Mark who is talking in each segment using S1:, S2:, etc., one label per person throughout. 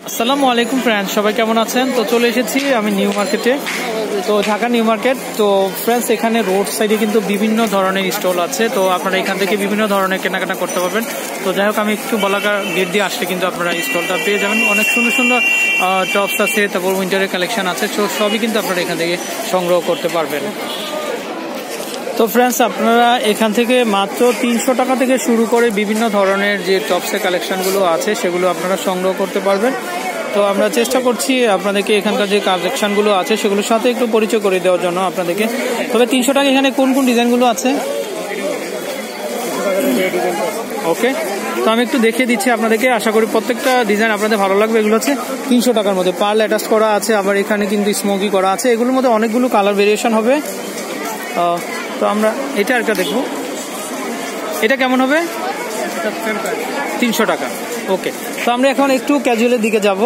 S1: আসসালামু আলাইকুম ফ্রেন্ডস, সবাই কেমন আছেন? তো চলে এসেছি আমি নিউ মার্কেটে, তো ঢাকা নিউ মার্কেট। তো ফ্রেন্ডস, এখানে রোড সাইডে কিন্তু বিভিন্ন ধরনের স্টল আছে, তো আপনারা এখান থেকে বিভিন্ন ধরনের কেনাকাটা করতে পারবেন। তো যাই হোক, আমি একটু বলাকার গেট দিয়ে আসলে কিন্তু আপনারা স্টলটা পেয়ে যাবেন। অনেক সুন্দর সুন্দর টপস আছে, তারপর উইন্টারের কালেকশন আছে, তো সবই কিন্তু আপনারা এখান থেকে সংগ্রহ করতে পারবেন। তো ফ্রেন্ডস, আপনারা এখান থেকে মাত্র 300 টাকা থেকে শুরু করে বিভিন্ন ধরনের যে টপসের কালেকশনগুলো আছে সেগুলো আপনারা সংগ্রহ করতে পারবেন। তো আমরা চেষ্টা করছি আপনাদেরকে এখানকার যে কালেকশনগুলো আছে সেগুলোর সাথে একটু পরিচয় করে দেওয়ার জন্য আপনাদেরকে। তবে 300 টাকা এখানে কোন কোন ডিজাইনগুলো আছে? ওকে, তো আমি একটু দেখিয়ে দিচ্ছি আপনাদেরকে। আশা করি প্রত্যেকটা ডিজাইন আপনাদের ভালো লাগবে। এগুলো হচ্ছে 300 টাকার মধ্যে পার্ল অ্যাটাচ করা আছে, আবার এখানে কিন্তু স্মোকি করা আছে। এগুলোর মধ্যে অনেকগুলো কালার ভেরিয়েশন হবে। তো আমরা এটা একটা দেখবো, এটা কেমন হবে? 300 টাকা। ওকে, তো আমরা এখন একটু ক্যাজুয়ালের দিকে যাব।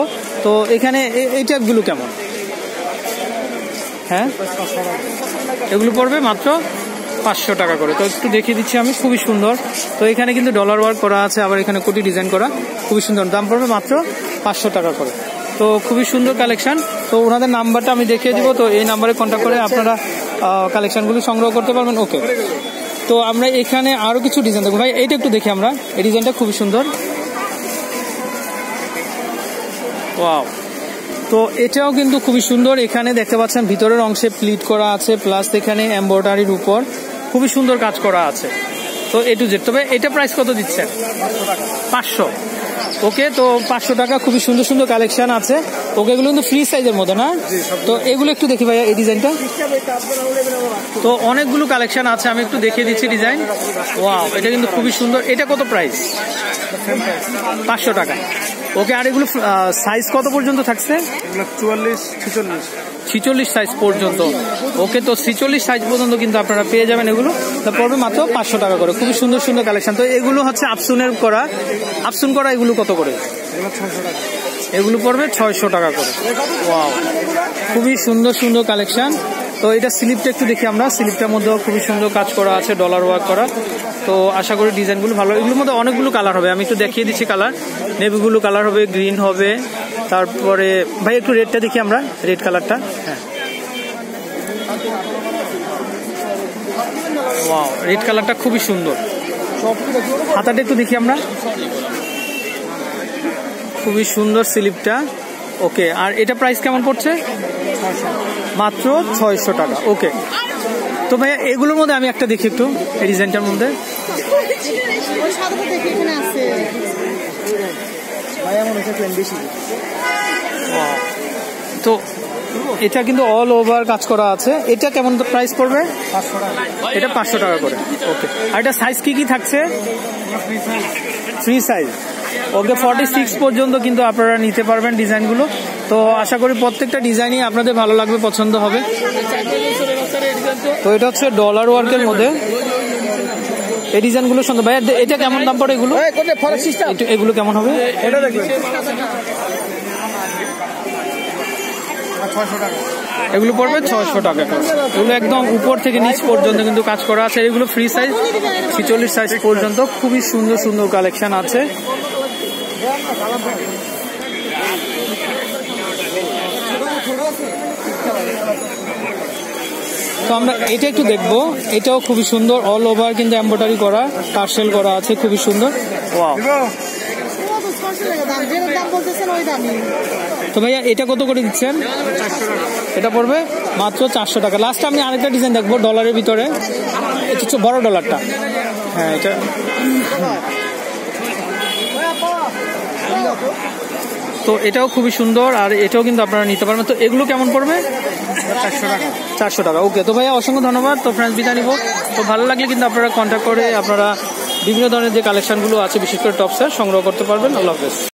S1: তো এখানে এই ট্যাপগুলো কেমন? হ্যাঁ, এগুলো পড়বে মাত্র 500 টাকা করে। তো একটু দেখিয়ে দিচ্ছি আমি, খুবই সুন্দর। তো এখানে কিন্তু ডলার ওয়ার্ক করা আছে, আবার এখানে কোটি ডিজাইন করা, খুবই সুন্দর। দাম পড়বে মাত্র 500 টাকা করে। তো খুবই সুন্দর কালেকশন। তো ওনাদের নাম্বারটা আমি দেখিয়ে দিব, তো এই নাম্বারে কন্ট্যাক্ট করে আপনারা কালেকশনগুলো সংগ্রহ করতে পারবেন। ওকে, তো আমরা এখানে আরো কিছু ডিজাইন দেখবো। ভাই এইটা একটু দেখি আমরা, এই ডিজাইনটা খুবই সুন্দর। ওয়াও, তো এটাও কিন্তু খুবই সুন্দর। এখানে দেখতে পাচ্ছেন ভিতরের অংশে প্লিট করা আছে, প্লাস এখানে এমব্রয়ডারির উপর খুবই সুন্দর কাজ করা আছে। তো এ টু জেড। তবে এটা প্রাইস কত দিচ্ছেন? 500। ওকে, তো 500 টাকা। খুবই সুন্দর সুন্দর কালেকশন আছে। ওকে, এগুলো কিন্তু ফ্রি সাইজের মধ্যে না? তো এগুলো একটু দেখি ভাইয়া, এই ডিজাইনটা। তো অনেকগুলো কালেকশন আছে, আমি একটু দেখিয়ে দিচ্ছি ডিজাইন। ওয়াও, এটা কিন্তু খুবই সুন্দর। এটা কত প্রাইস? 500 টাকা। ওকে, আর এগুলো সাইজ কত পর্যন্ত থাকছে? 46 সাইজ পর্যন্ত। ওকে, তো 46 সাইজ পর্যন্ত কিন্তু আপনারা পেয়ে যাবেন। এগুলো পড়বে মাত্র 500 টাকা করে। খুবই সুন্দর সুন্দর কালেকশন। তো এগুলো হচ্ছে আফসুন করা। এগুলো কত করে? এগুলো পড়বে 600 টাকা করে। ওয়াও, খুবই সুন্দর সুন্দর কালেকশন। তো এটা স্লিপটা একটু দেখি আমরা। স্লিপটার মধ্যেও খুবই সুন্দর কাজ করা আছে, ডলার ওয়ার্ক করা। তো আশা করি ডিজাইনগুলো ভালো। এগুলোর মধ্যে অনেকগুলো কালার হবে, আমি একটু দেখিয়ে দিচ্ছি কালার। নেভিগুলো কালার হবে, গ্রিন হবে, তারপরে ভাই একটু রেডটা দেখি আমরা, রেড কালারটা। হ্যাঁ, ওয়াও, রেড কালারটা খুবই সুন্দর। হাতাটা একটু দেখি আমরা, খুবই সুন্দর স্লিপটা। ওকে, আর এটা প্রাইস কেমন পড়ছে? মাত্র 600 টাকা। ওকে, তো ভাইয়া এগুলোর মধ্যে আমি একটা দেখি একটু, এই ডিজাইনটার মধ্যে। তো এটা কিন্তু অল ওভার কাজ করা আছে। এটা কেমন প্রাইস পড়বে? 500 টাকা। এটা 500 টাকা করে। ওকে, আর এটা সাইজ কি কি থাকছে? Free size. ওকে, 46 পর্যন্ত কিন্তু আপনারা নিতে পারবেন ডিজাইনগুলো। তো আশা করি প্রত্যেকটা ডিজাইনই আপনাদের ভালো লাগবে, পছন্দ হবে। তো এটা হচ্ছে ডলার ওয়ার্কের মধ্যে, এই ডিজাইনগুলো সুন্দর। ভাই এটা কেমন দাম পড়ে? এগুলো কেমন হবে? এটা দেখবেন, এগুলো পড়বে 600 টাকা। এগুলো একদম উপর থেকে নিচ পর্যন্ত কিন্তু কাজ করা আছে। এগুলো ফ্রি সাইজ, 46 সাইজ পর্যন্ত। খুবই সুন্দর সুন্দর কালেকশন আছে। তো আমরা এটা একটু দেখবো। এটাও খুবই সুন্দর, অল ওভার কিন্তু এমব্রয়ডারি করা, টার্সেল করা আছে, খুবই সুন্দর। ওয়াও, তো ভাইয়া এটা কত করে দিচ্ছেন? এটা পড়বে মাত্র 400 টাকা। লাস্টে আমি আরেকটা ডিজাইন দেখবো ডলারের ভিতরে, একটু বড় ডলারটা। হ্যাঁ, এটা তো এটাও খুবই সুন্দর, আর এটাও কিন্তু আপনারা নিতে পারবেন। তো এগুলো কেমন পড়বে? 400 টাকা। ওকে, তো ভাইয়া অসংখ্য ধন্যবাদ। তো ফ্রেন্ডস, বিদায় নিব। তো ভালো লাগলে কিন্তু আপনারা কন্ট্যাক্ট করে আপনারা বিভিন্ন ধরনের যে কালেকশনগুলো আছে, বিশেষ করে টপসের, সংগ্রহ করতে পারবেন। আল্লাহ হাফেজ।